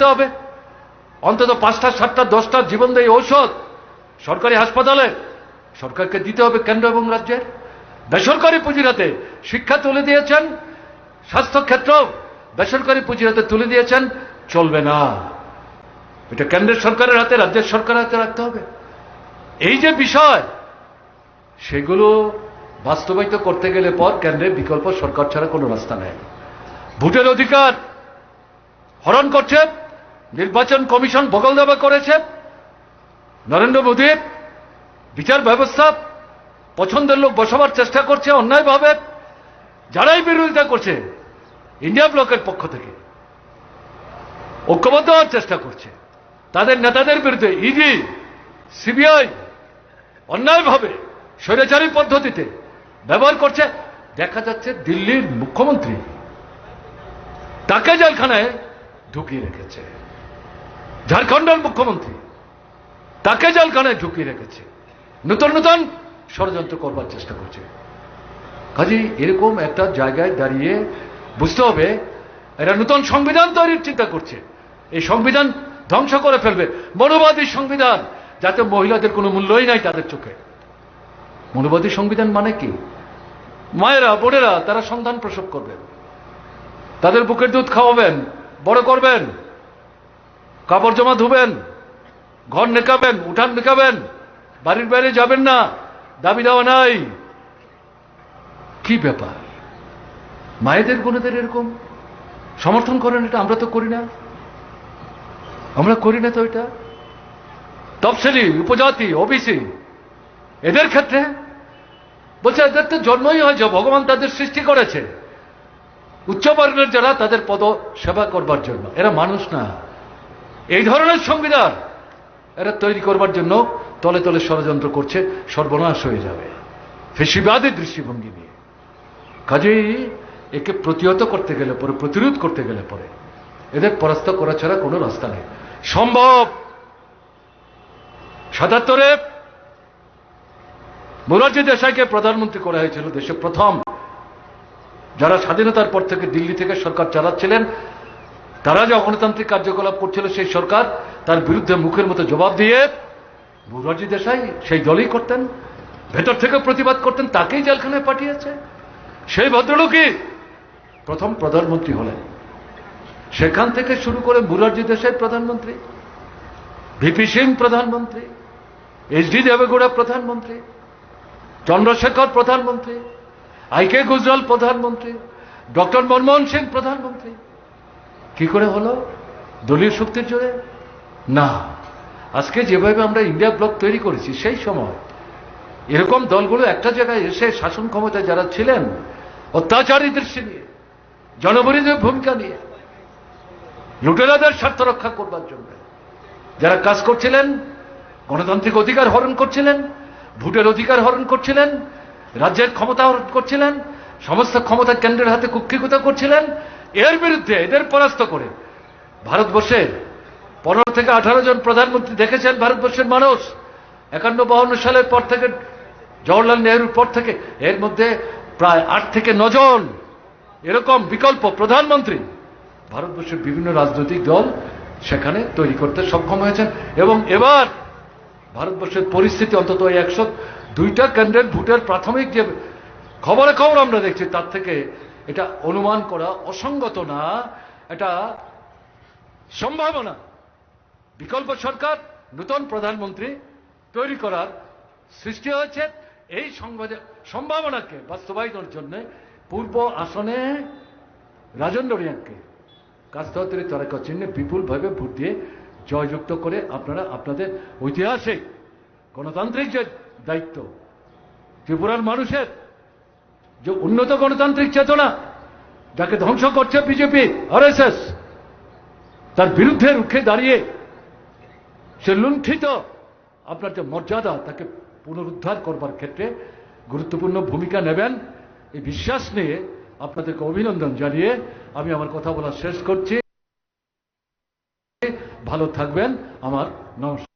করতে হবে। অন্তত 5টা 7টা 10টা জীবনদায়ী ঔষধ সরকারি হাসপাতালে সরকারকে দিতে হবে, কেন্দ্র এবং রাজ্যের। বেসরকারি পুঁজিরাতে শিক্ষা তুলে দিয়েছেন, স্বাস্থ্যক্ষেত্র বেসরকারি পুঁজিরাতে তুলে দিয়েছেন, চলবে না। এটা কেন্দ্রের সরকারের হাতে, রাজ্যের সরকারের হাতে রাখতে হবে। এই যে বিষয়, সেগুলো বাস্তবায়িত করতে গেলে পর কেন্দ্রের বিকল্প সরকার ছাড়া কোনো রাস্তা নেই। ভোটের অধিকার হরণ করছে, নির্বাচন কমিশন বগল দাবা করেছে, নরেন্দ্র মোদীর বিচার ব্যবস্থা পছন্দের লোক বসাবার চেষ্টা করছে অন্যায়ভাবে। যারাই বিরোধিতা করছে ইন্ডিয়া ব্লকের পক্ষ থেকে ঐক্যবদ্ধ হওয়ার চেষ্টা করছে, তাদের নেতাদের বিরুদ্ধে ইডি সিবিআই অন্যায়ভাবে স্বৈরাচারী পদ্ধতিতে ব্যবহার করছে। দেখা যাচ্ছে দিল্লির মুখ্যমন্ত্রী তাকে জেলখানায় ঢুকিয়ে রেখেছে, ঝাড়খণ্ডের মুখ্যমন্ত্রী তাকে জেলখানায় ঢুকিয়ে রেখেছে, নতুন নতুন ষড়যন্ত্র করবার চেষ্টা করছে। কাজেই এরকম একটা জায়গায় দাঁড়িয়ে বুঝতে হবে এরা নতুন সংবিধান তৈরির চিন্তা করছে। এই সংবিধান ধ্বংস করে ফেলবে, মনোবাদী সংবিধান, যাতে মহিলাদের কোনো মূল্যই নাই তাদের চোখে। মনোবাদী সংবিধান মানে কি? মায়েরা বোনেরা তারা সন্তান প্রসব করবেন, তাদের বুকের দুধ খাওয়াবেন, বড় করবেন, কাপড় জামা ধুবেন, ঘর নেকাবেন, উঠান নেকাবেন, বাড়ির বাইরে যাবেন না, দাবি দেওয়া নাই। কি ব্যাপার? মায়েদের বোনেদের এরকম সমর্থন করেন? এটা আমরা তো করি না, আমরা করি না তো। এটা তফসিলি, উপজাতি, ওবিসি এদের ক্ষেত্রে বলছে এদের তো জন্মই হয়েছে, ভগবান তাদের সৃষ্টি করেছে উচ্চবর্ণের যারা তাদের পদ সেবা করবার জন্য, এরা মানুষ না। এই ধরনের সংবিধান এরা তৈরি করবার জন্য তলে তলে ষড়যন্ত্র করছে, সর্বনাশ হয়ে যাবে ফেসিবাদী দৃষ্টিভঙ্গি নিয়ে। কাজেই একে প্রতিহত করতে গেলে পরে, প্রতিরোধ করতে গেলে পরে এদের পরাস্ত করা ছাড়া কোনো রাস্তা নেই। সম্ভব 77-এ মোরারজি দেশাইকে প্রধানমন্ত্রী করা হয়েছিল, দেশে প্রথম যারা স্বাধীনতার পর থেকে দিল্লি থেকে সরকার চালাচ্ছিলেন, তারা যে গণতান্ত্রিক কার্যকলাপ করছিল সেই সরকার তার বিরুদ্ধে মুখের মতো জবাব দিয়ে মোরারজি দেশাই সেই দলই করতেন, ভেতর থেকে প্রতিবাদ করতেন, তাকেই জেলখানায় পাঠিয়েছে। সেই ভদ্রলোকই প্রথম প্রধানমন্ত্রী হলেন। সেখান থেকে শুরু করে মোরারজি দেশাই প্রধানমন্ত্রী, ভিপি সিং প্রধানমন্ত্রী, এইচডি দেবেগৌড়া প্রধানমন্ত্রী, চন্দ্রশেখর প্রধানমন্ত্রী, আইকে গুজরাল প্রধানমন্ত্রী, ডক্টর মনমোহন সিং প্রধানমন্ত্রী। কি করে হলো? দলীয় শক্তির জোরে না। আজকে যেভাবে আমরা ইন্ডিয়া ব্লক তৈরি করেছি, সেই সময় এরকম দলগুলো একটা জায়গায় এসে শাসন ক্ষমতায় যারা ছিলেন, অত্যাচারী দৃষ্টি নিয়ে, জনবিরোধী ভূমিকা নিয়ে, লুটেরাদের স্বার্থ রক্ষা করবার জন্য যারা কাজ করছিলেন, গণতান্ত্রিক অধিকার হরণ করছিলেন, ভোটের অধিকার হরণ করছিলেন, রাজ্যের ক্ষমতা হরণ করছিলেন, সমস্ত ক্ষমতা কেন্দ্রের হাতে কুক্ষিগত করছিলেন, এর বিরুদ্ধে এদের পরাস্ত করে ভারতবর্ষের 15 থেকে 18 জন প্রধানমন্ত্রী দেখেছেন ভারতবর্ষের মানুষ 51-52 সালের পর থেকে, জওহরলাল নেহরুর পর থেকে। এর মধ্যে প্রায় 8 থেকে 9 জন এরকম বিকল্প প্রধানমন্ত্রী ভারতবর্ষের বিভিন্ন রাজনৈতিক দল সেখানে তৈরি করতে সক্ষম হয়েছেন। এবং এবার ভারতবর্ষের পরিস্থিতি অন্তত 102টা কেন্দ্রের ভোটের প্রাথমিক যে খবর আমরা দেখছি, তার থেকে এটা অনুমান করা অসঙ্গত না, এটা সম্ভাবনা। বিকল্প সরকার, নতুন প্রধানমন্ত্রী তৈরি করার সৃষ্টি হয়েছে। এই সম্ভাবনাকে বাস্তবায়নের জন্য পূর্ব আসনে রাজেন্দ্র রিয়াংকে কাস্তাহতরি তারকা চিহ্নে বিপুলভাবে ভোট দিয়ে জয়যুক্ত করে আপনারা আপনাদের ঐতিহাসিক গণতান্ত্রিক যে দায়িত্ব, ত্রিপুরার মানুষের যে উন্নত গণতান্ত্রিক চেতনা যাকে ধ্বংস করছে বিজেপি, আরএসএস, তার বিরুদ্ধে রুখে দাঁড়িয়ে সে লুণ্ঠিত আপনার যে মর্যাদা তাকে পুনরুদ্ধার করবার ক্ষেত্রে গুরুত্বপূর্ণ ভূমিকা নেবেন, এই বিশ্বাস নিয়ে আপনাদেরকে অভিনন্দন জানিয়ে আমি আমার কথা বলা শেষ করছি। ভালো থাকবেন। আমার নমস্কার।